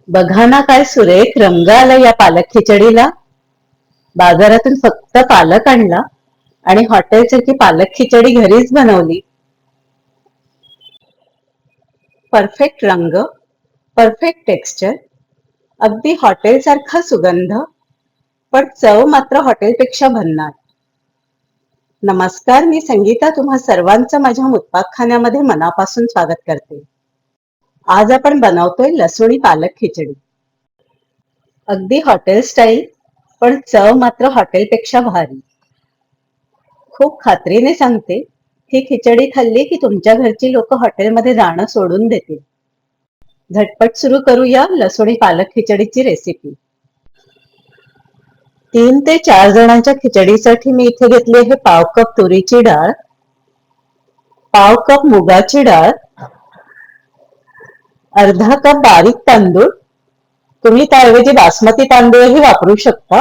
बघा ना काय सुरेख रंग आला या पालक खिचडीला. बाजारातून फक्त पालक आणला आणि हॉटेलसारखी पालक खिचडी घरीच बनवली. परफेक्ट रंग, परफेक्ट टेक्स्चर, अगदी हॉटेल सारखा सुगंध, पण चव मात्र हॉटेलपेक्षा भन्नाट. नमस्कार, मी संगीता तुम्हा सर्वांचं माझ्या मुत्पाकखान्यामध्ये मनापासून स्वागत करते. आज आपण बनवतोय लसूणी पालक खिचडी. अगदी हॉटेल स्टाईल, पण चव मात्र हॉटेलपेक्षा भारी. खूप खात्रीने सांगते, ही खिचडी खाल्ली की तुमच्या घरची लोक हॉटेलमध्ये जाणं सोडून देतील. झटपट सुरू करूया लसूणी पालक खिचडीची रेसिपी. 3 ते 4 जणांच्या खिचडीसाठी मी इथे घेतली आहे पाव कप तुरीची डाळ, पाव कप मुगाची डाळ, अर्धा कप बारीक तांदूळ. तुम्ही त्याऐवजी बासमती तांदूळही वापरू शकता.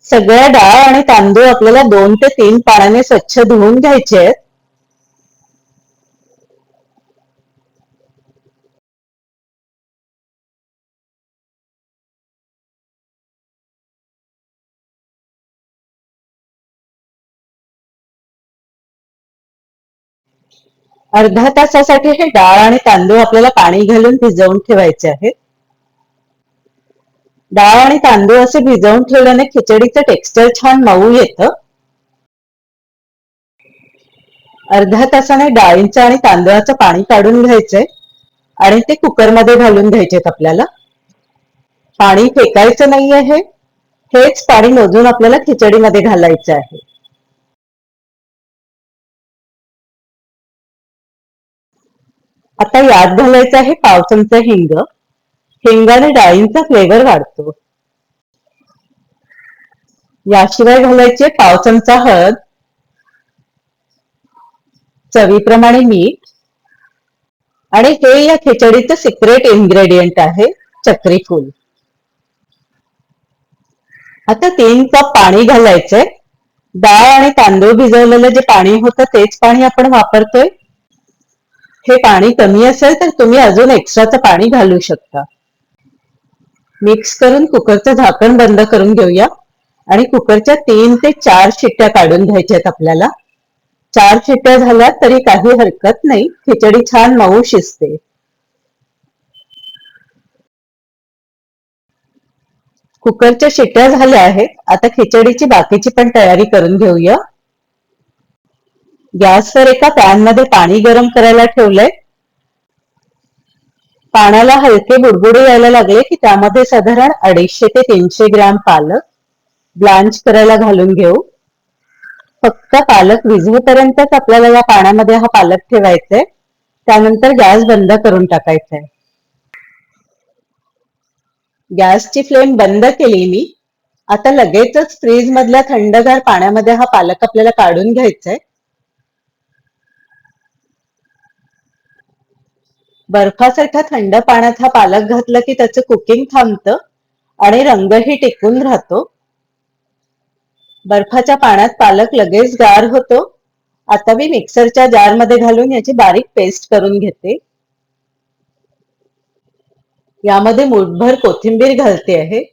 सगळ्या डाळ आणि तांदूळ आपल्याला 2 ते 3 पाण्याने स्वच्छ धुवून घ्यायचे आहेत. अर्धा तासासाठी हे डाळ आणि तांदूळ आपल्याला पाणी घालून भिजवून ठेवायचे आहेत. डाळ आणि तांदूळ असे भिजवून ठेवल्याने खिचडीचं टेक्स्चर छान मऊ येतं. अर्ध्या तासाने डाळींचं आणि तांदळाचं पाणी काढून घ्यायचंय आणि ते कुकरमध्ये घालून घ्यायचेत आपल्याला. पाणी फेकायचं नाही आहे, हेच पाणी मोजून आपल्याला खिचडीमध्ये घालायचं आहे. आता यात घालायचं आहे पाव चमचा हिंग. हिंगाने डाळींचा फ्लेवर वाढतो. याशिवाय घालायचे पाव चमचा हळद, चवीप्रमाणे मीठ आणि हे या खिचडीचं सिक्रेट इन्ग्रेडियंट आहे, चक्री फूल. आता 3 कप पाणी घालायचंय. डाळ आणि तांदूळ भिजवलेलं जे पाणी होतं तेच पाणी आपण वापरतोय. हे पाणी कमी असेल तर तुम्ही अजून एक्स्ट्राचं पाणी घालू शकता. मिक्स करून कुकरचं झाकण बंद करून घेऊया आणि कुकरच्या 3 ते 4 शिट्ट्या काढून घ्यायच्यात आपल्याला. 4 शिट्ट्या झाल्या तरी काही हरकत नाही, खिचडी छान मऊ शिजते. कुकरच्या शिट्ट्या झाल्या आहेत. आता खिचडीची बाकीची पण तयारी करून घेऊया. गॅसवर एका पॅन मध्ये पाणी गरम करायला ठेवलंय. पाण्याला हलके बुडबुडे यायला लागले की त्यामध्ये साधारण 250 ते 300 ग्रॅम पालक ब्लांच करायला घालून घेऊ. फक्त पालक विझेपर्यंतच आपल्याला या पाण्यामध्ये हा पालक ठेवायचा आहे. त्यानंतर गॅस बंद करून टाकायचा आहे. गॅसची फ्लेम बंद केली मी. आता लगेचच फ्रीज मधल्या थंडगार पाण्यामध्ये हा पालक आपल्याला काढून घ्यायचा आहे. बर्फासारख्या थंड पाण्यात हा पालक घातला की त्याचं कुकिंग थांबतं आणि रंगही टिकून राहतो. बर्फाच्या पाण्यात पालक लगेच गार होतो. आता मी मिक्सरच्या जार मध्ये घालून याची बारीक पेस्ट करून घेते. यामध्ये मूठभर कोथिंबीर घालते आहे,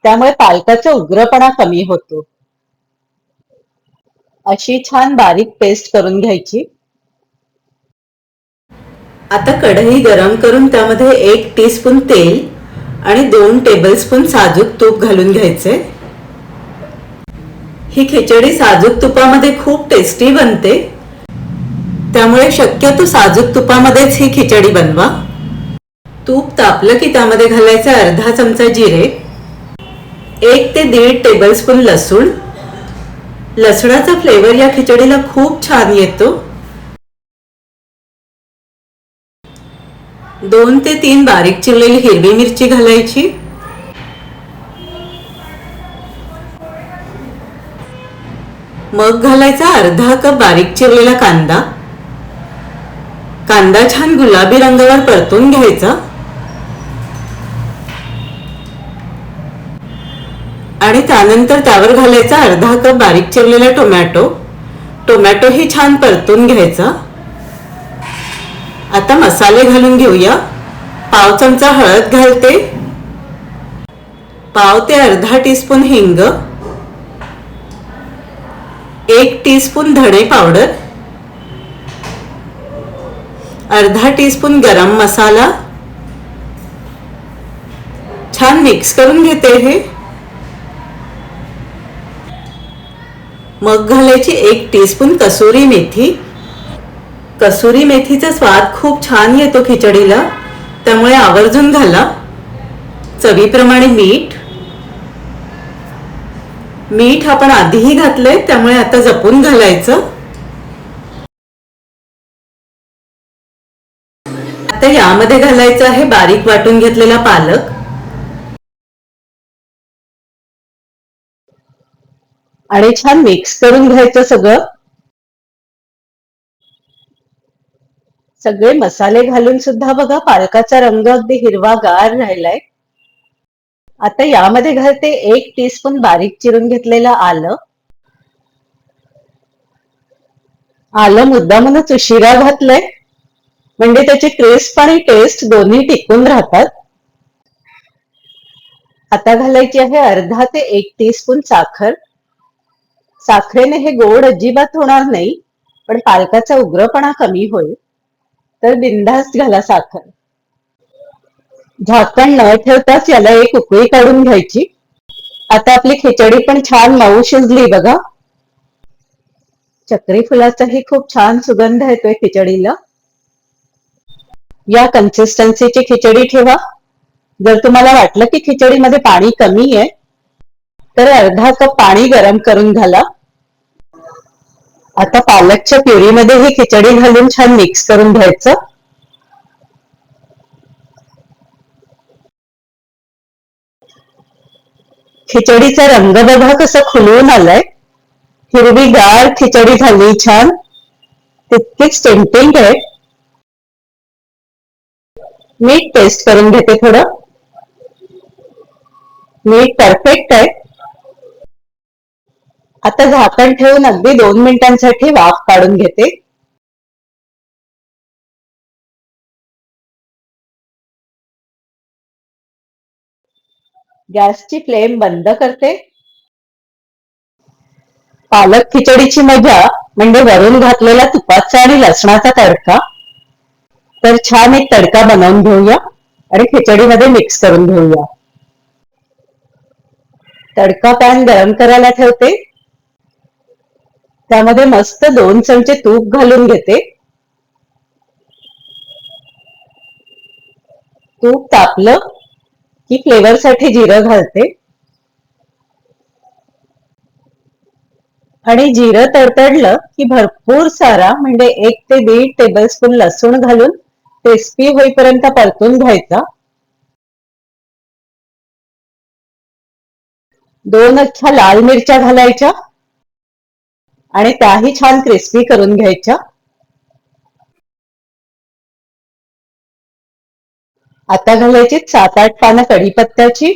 त्यामुळे पालकाचा उग्रपणा कमी होतो. अशी छान बारीक पेस्ट करून घ्यायची. आता कढई गरम करून त्यामध्ये 1 टीस्पून तेल आणि 2 टेबलस्पून साजूक तूप घालून घ्यायचे. ही खिचडी साजूक तुपामध्ये खूप टेस्टी बनते, त्यामुळे शक्यतो साजूक तुपामध्येच ही खिचडी बनवा. तूप तापलं की त्यामध्ये घालायचे अर्धा चमचा जिरे, 1 ते 1.5 टेबलस्पून लसूण. लसणाचा फ्लेवर या खिचडीला खूप छान येतो. 2 ते 3 बारीक चिरलेली हिरवी मिरची घालायची. मग घालायचा अर्धा कप बारीक चिरलेला कांदा. कांदा छान गुलाबी रंगावर परतून घ्यायचा आणि त्यानंतर त्यावर घालायचा अर्धा कप बारीक चिरलेला टोमॅटो. टोमॅटो ही छान परतून घ्यायचा. आता मसाले घालून घेऊया. पाव चमचा हळद घालते, पाव ते अर्धा टीस्पून हिंग, 1 टीस्पून धणे पावडर, अर्धा टीस्पून गरम मसाला. छान मिक्स करून घेते हे. मग घालायची 1 टीस्पून कसुरी मेथी. कसुरी मेथीचा स्वाद खूप छान येतो खिचडीला, त्यामुळे आवर्जून घाला. चवीप्रमाणे मीठ. मीठ आपण आधीही घातलंय, त्यामुळे आता जपून घालायचं. आता यामध्ये घालायचं आहे बारीक वाटून घेतलेला पालक आणि छान मिक्स करून घ्यायचं सगळं. सगळे मसाले घालून सुद्धा बघा पालकाचा रंग अगदी हिरवागार राहिलाय. आता यामध्ये घालते 1 टीस्पून बारीक चिरून घेतलेलं आलं. आलं मुद्दामूनच उशिरा घातलंय, म्हणजे त्याची क्रिस्प आणि टेस्ट दोन्ही टिकून राहतात. आता घालायची आहे अर्धा ते 1 टीस्पून साखर. साखरेने हे गोड अजिबात होणार नाही, पण पालकाचा उग्रपणा कमी होईल, तर बिनधास्त घाला साखर. झाकण न ठेवताच याला एक उकळी काढून घ्यायची. आता आपली खिचडी पण छान मऊ शिजली बघा. चक्री फुलाचाही खूप छान सुगंध येतोय खिचडीला. या कन्सिस्टन्सीची खिचडी ठेवा. जर तुम्हाला वाटलं की खिचडीमध्ये पाणी कमी आहे, तर अर्धा कप पाणी गरम करून घाला. आता पालकच्या प्युरीमध्ये ही खिचडी घालून छान मिक्स करून घ्यायचं. खिचडीचा रंग बघा कसा खुलून आलाय. हिरवीगार खिचडी झाली छान. तितकीच टेम्पटिंग आहे. मीठ टेस्ट करून घेते थोडं. मीठ परफेक्ट आहे. आता झाकण ठेवून अगदी 2 मिनिटांसाठी वाफ काढून घेते. गॅसची फ्लेम बंद करते. पालक खिचडीची मजा म्हणजे वरून घातलेला तुपाचा आणि लसणाचा तडका. तर छान एक तडका बनवून घेऊया आणि खिचडीमध्ये मिक्स करून घेऊया. तडका पॅन गरम करायला ठेवते. त्यामध्ये मस्त 2 चमचे तूप घालून घेते. तूप तापलं की फ्लेवरसाठी जिरं घालते. आणि जिरं तडतडलं की भरपूर सारा म्हणजे 1 ते 1.5 टेबलस्पून लसूण घालून क्रिस्पी होईपर्यंत परतून घ्यायचा. 2 अख्ख्या लाल मिरच्या घालायच्या आणि त्याही छान क्रिस्पी करून घ्यायच्या. आता घालायची 7-8 पानं कढीपत्त्याची.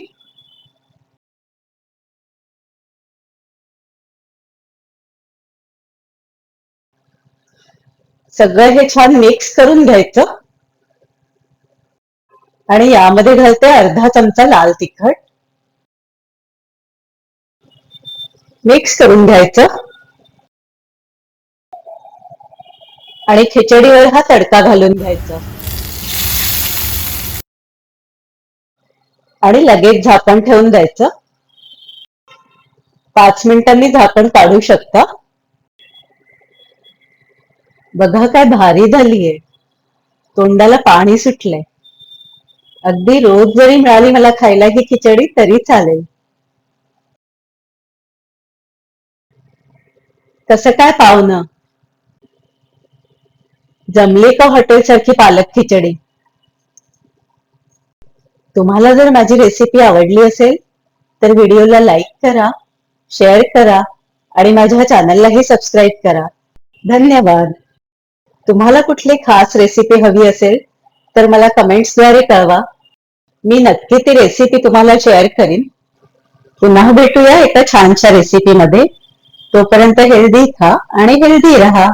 सगळं हे छान मिक्स करून घ्यायचं आणि यामध्ये घालते अर्धा चमचा लाल तिखट. मिक्स करून घ्यायचं आणि खिचडीवर हा तडका घालून घ्यायचा आणि लगेच झाकण ठेवून द्यायचं. 5 मिनिटांनी झाकण काढू शकता. बघा काय भारी झालीये. तोंडाला पाणी सुटलंय. अगदी रोज जरी मिळाली मला खायला ही खिचडी तरी चालेल. कसं काय पाहुणं, जमली का हॉटेल सारखी पालक खिचडी? तुम्हाला जर माझी रेसिपी आवडली असेल तर व्हिडिओला लाईक करा, शेअर करा आणि माझ्या चॅनललाही सबस्क्राईब करा. धन्यवाद. तुम्हाला कुठली खास रेसिपी हवी असेल तर मला कमेंट्सद्वारे कळवा. मी नक्की ती रेसिपी तुम्हाला शेअर करीन. पुन्हा भेटूया एका छानशा रेसिपीमध्ये. तोपर्यंत हेल्दी खा आणि हेल्दी राहा.